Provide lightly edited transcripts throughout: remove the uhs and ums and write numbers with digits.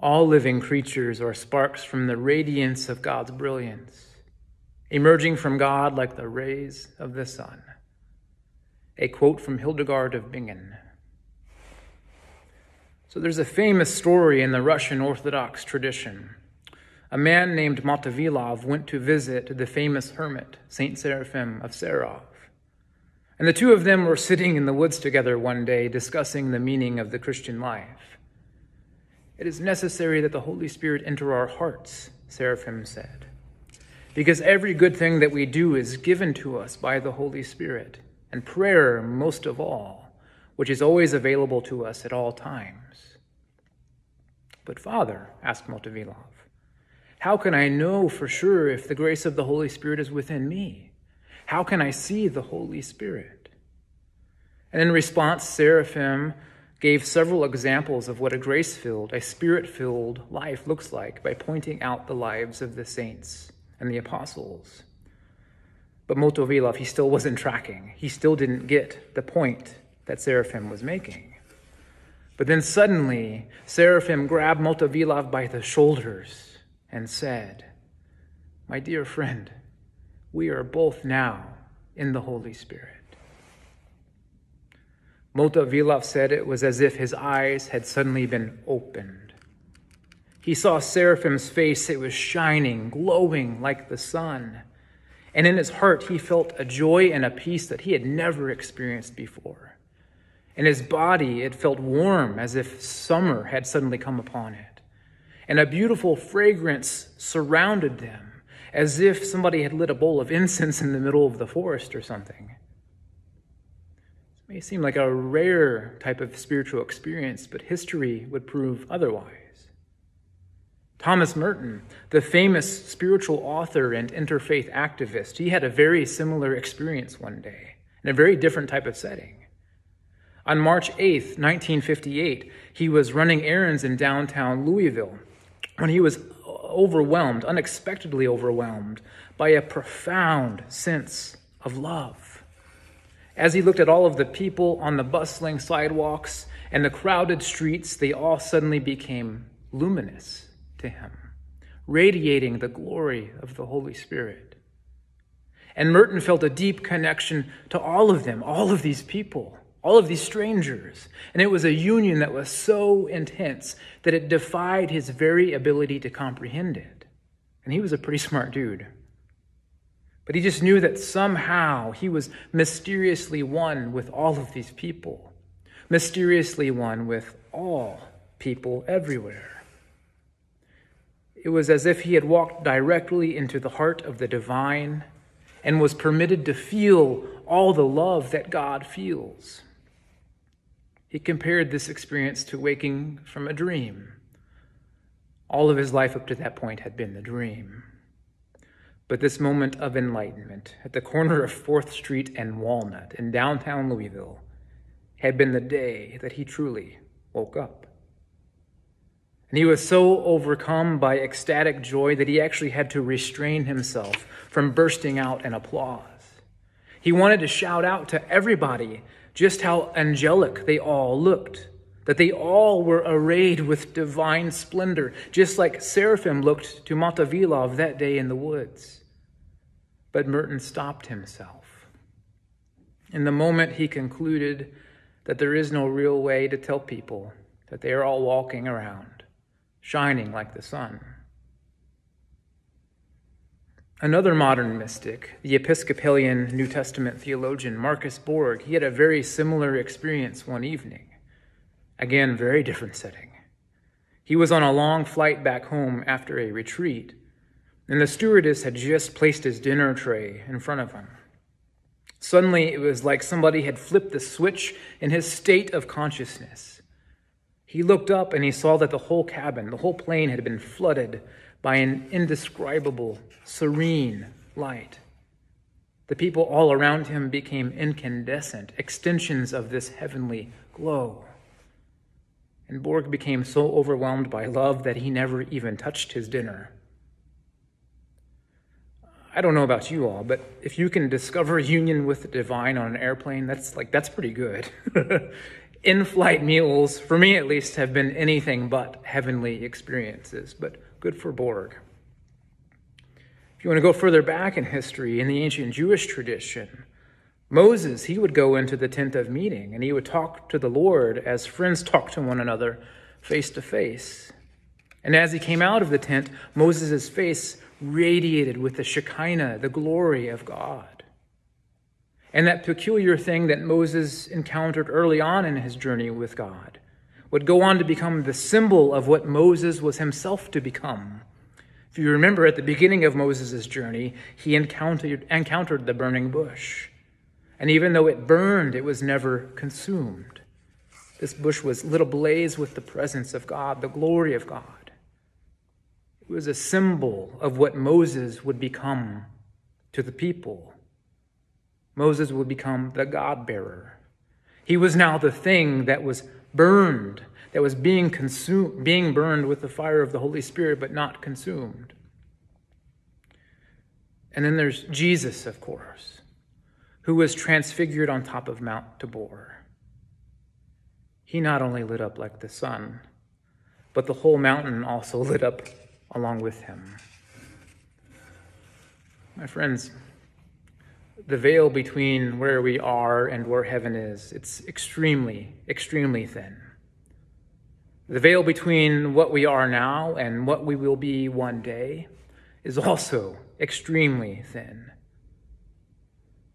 All living creatures are sparks from the radiance of God's brilliance, emerging from God like the rays of the sun. A quote from Hildegard of Bingen. So there's a famous story in the Russian Orthodox tradition. A man named Motovilov went to visit the famous hermit, Saint Seraphim of Sarov. And the two of them were sitting in the woods together one day discussing the meaning of the Christian life. It is necessary that the Holy Spirit enter our hearts, Seraphim said, because every good thing that we do is given to us by the Holy Spirit, and prayer most of all, which is always available to us at all times. But Father, asked Motovilov, how can I know for sure if the grace of the Holy Spirit is within me? How can I see the Holy Spirit? And in response, Seraphim gave several examples of what a grace-filled, a spirit-filled life looks like by pointing out the lives of the saints and the apostles. But Motovilov, he still wasn't tracking. He still didn't get the point that Seraphim was making. But then suddenly, Seraphim grabbed Motovilov by the shoulders and said, my dear friend, we are both now in the Holy Spirit. Motovilov said it was as if his eyes had suddenly been opened. He saw Seraphim's face. It was shining, glowing like the sun. And in his heart, he felt a joy and a peace that he had never experienced before. In his body, it felt warm, as if summer had suddenly come upon it. And a beautiful fragrance surrounded them, as if somebody had lit a bowl of incense in the middle of the forest or something. It may seem like a rare type of spiritual experience, but history would prove otherwise. Thomas Merton, the famous spiritual author and interfaith activist, he had a very similar experience one day in a very different type of setting. On March 8th, 1958, he was running errands in downtown Louisville when he was overwhelmed, unexpectedly overwhelmed, by a profound sense of love. As he looked at all of the people on the bustling sidewalks and the crowded streets, they all suddenly became luminous to him, radiating the glory of the Holy Spirit. And Merton felt a deep connection to all of them, all of these people, all of these strangers. And it was a union that was so intense that it defied his very ability to comprehend it. And he was a pretty smart dude. But he just knew that somehow he was mysteriously one with all of these people, mysteriously one with all people everywhere. It was as if he had walked directly into the heart of the divine and was permitted to feel all the love that God feels. He compared this experience to waking from a dream. All of his life up to that point had been the dream. But this moment of enlightenment at the corner of 4th Street and Walnut in downtown Louisville had been the day that he truly woke up. And he was so overcome by ecstatic joy that he actually had to restrain himself from bursting out in applause. He wanted to shout out to everybody just how angelic they all looked, that they all were arrayed with divine splendor, just like Seraphim looked to Motovilov that day in the woods. But Merton stopped himself. In the moment, he concluded that there is no real way to tell people that they are all walking around, shining like the sun. Another modern mystic, the Episcopalian New Testament theologian Marcus Borg, he had a very similar experience one evening. Again, very different setting. He was on a long flight back home after a retreat, and the stewardess had just placed his dinner tray in front of him. Suddenly, it was like somebody had flipped the switch in his state of consciousness. He looked up and he saw that the whole cabin, the whole plane had been flooded by an indescribable, serene light. The people all around him became incandescent, extensions of this heavenly glow. And Borg became so overwhelmed by love that he never even touched his dinner. I don't know about you all, but if you can discover union with the divine on an airplane, that's pretty good. in-flight meals, for me at least, have been anything but heavenly experiences, but good for Borg. If you want to go further back in history, in the ancient Jewish tradition, Moses, he would go into the tent of meeting and he would talk to the Lord as friends talk to one another face to face. And as he came out of the tent, Moses' face radiated with the Shekinah, the glory of God. And that peculiar thing that Moses encountered early on in his journey with God would go on to become the symbol of what Moses was himself to become. If you remember, at the beginning of Moses' journey, he encountered the burning bush. And even though it burned, it was never consumed. This bush was lit ablaze with the presence of God, the glory of God. It was a symbol of what Moses would become to the people. Moses would become the God-bearer. He was now the thing that was burned, that was being burned with the fire of the Holy Spirit, but not consumed. And then there's Jesus, of course, who was transfigured on top of Mount Tabor. He not only lit up like the sun, but the whole mountain also lit up along with him. My friends, the veil between where we are and where heaven is, it's extremely, extremely thin. The veil between what we are now and what we will be one day is also extremely thin.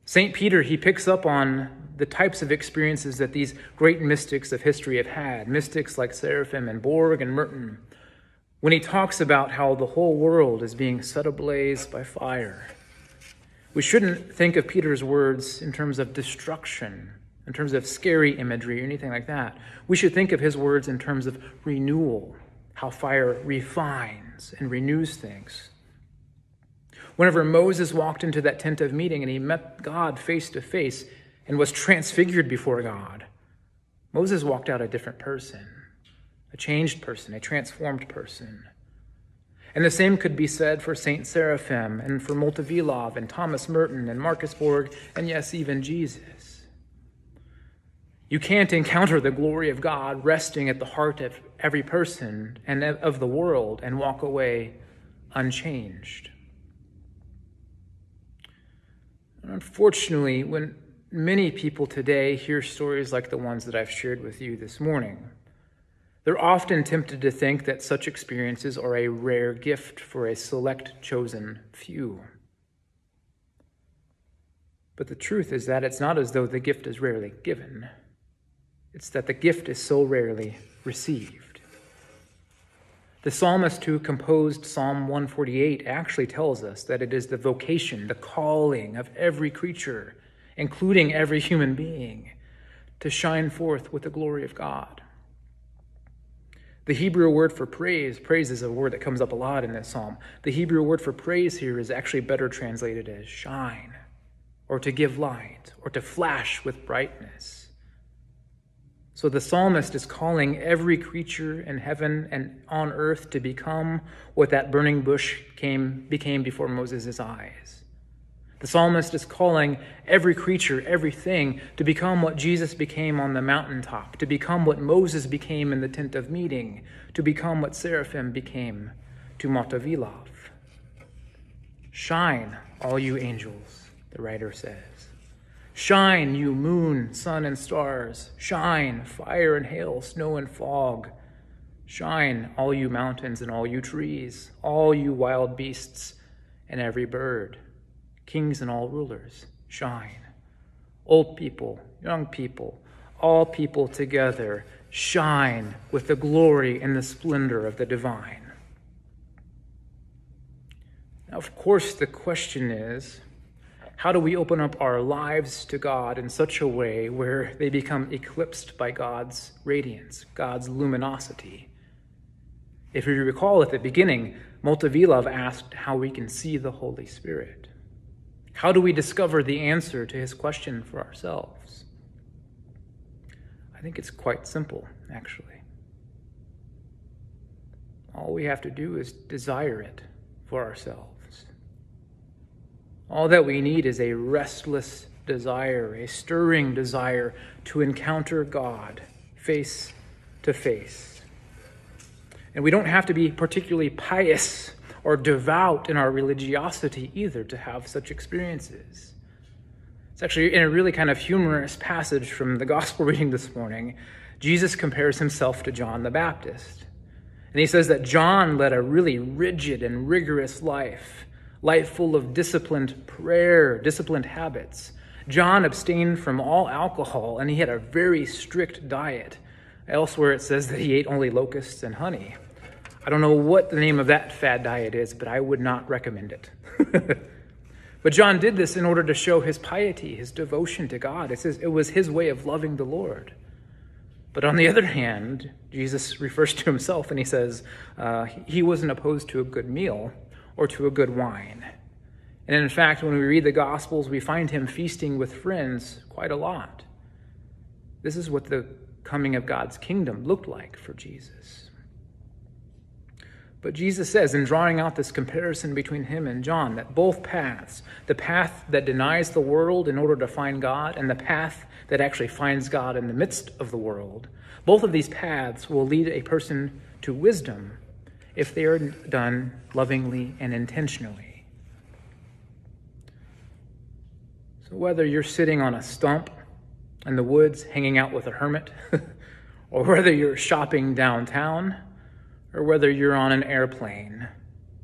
St. Peter, he picks up on the types of experiences that these great mystics of history have had, mystics like Seraphim and Borg and Merton, when he talks about how the whole world is being set ablaze by fire. We shouldn't think of Peter's words in terms of destruction, in terms of scary imagery or anything like that. We should think of his words in terms of renewal, how fire refines and renews things. Whenever Moses walked into that tent of meeting and he met God face to face and was transfigured before God, Moses walked out a different person, a changed person, a transformed person. And the same could be said for Saint Seraphim and for Multivilov and Thomas Merton and Marcus Borg and yes, even Jesus. You can't encounter the glory of God resting at the heart of every person and of the world and walk away unchanged. Unfortunately, when many people today hear stories like the ones that I've shared with you this morning, they're often tempted to think that such experiences are a rare gift for a select chosen few. But the truth is that it's not as though the gift is rarely given. It's that the gift is so rarely received. The psalmist who composed Psalm 148 actually tells us that it is the vocation, the calling of every creature, including every human being, to shine forth with the glory of God. The Hebrew word for praise is a word that comes up a lot in this psalm. The Hebrew word for praise here is actually better translated as shine, or to give light, or to flash with brightness. So the psalmist is calling every creature in heaven and on earth to become what that burning bush became before Moses' eyes. The psalmist is calling every creature, everything, to become what Jesus became on the mountaintop, to become what Moses became in the tent of meeting, to become what Seraphim became to Multivilov. Shine, all you angels, the writer says. Shine, you moon, sun, and stars. Shine, fire and hail, snow and fog. Shine, all you mountains and all you trees, all you wild beasts and every bird. Kings and all rulers, shine. Old people, young people, all people together, shine with the glory and the splendor of the divine. Now, of course, the question is, how do we open up our lives to God in such a way where they become eclipsed by God's radiance, God's luminosity? If you recall at the beginning, Multivilov asked how we can see the Holy Spirit. How do we discover the answer to his question for ourselves? I think it's quite simple, actually. All we have to do is desire it for ourselves. All that we need is a restless desire, a stirring desire to encounter God face to face. And we don't have to be particularly pious or devout in our religiosity either to have such experiences. It's actually in a really kind of humorous passage from the gospel reading this morning. Jesus compares himself to John the Baptist. And he says that John led a really rigid and rigorous life full of disciplined prayer, disciplined habits. John abstained from all alcohol, and he had a very strict diet. Elsewhere it says that he ate only locusts and honey. I don't know what the name of that fad diet is, but I would not recommend it. But John did this in order to show his piety, his devotion to God. It says it was his way of loving the Lord. But on the other hand, Jesus refers to himself and he says he wasn't opposed to a good meal or to a good wine. And in fact, when we read the Gospels, we find him feasting with friends quite a lot. This is what the coming of God's kingdom looked like for Jesus. But Jesus says, in drawing out this comparison between him and John, that both paths, the path that denies the world in order to find God and the path that actually finds God in the midst of the world, both of these paths will lead a person to wisdom if they are done lovingly and intentionally. So whether you're sitting on a stump in the woods hanging out with a hermit, or whether you're shopping downtown, or whether you're on an airplane,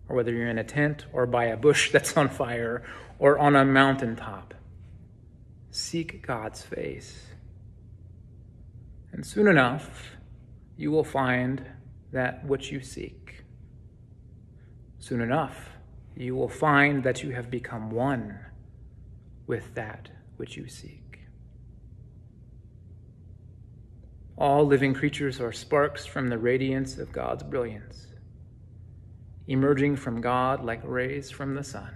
or whether you're in a tent or by a bush that's on fire, or on a mountaintop, seek God's face. And soon enough, you will find that which you seek. Soon enough, you will find that you have become one with that which you seek. All living creatures are sparks from the radiance of God's brilliance, emerging from God like rays from the sun.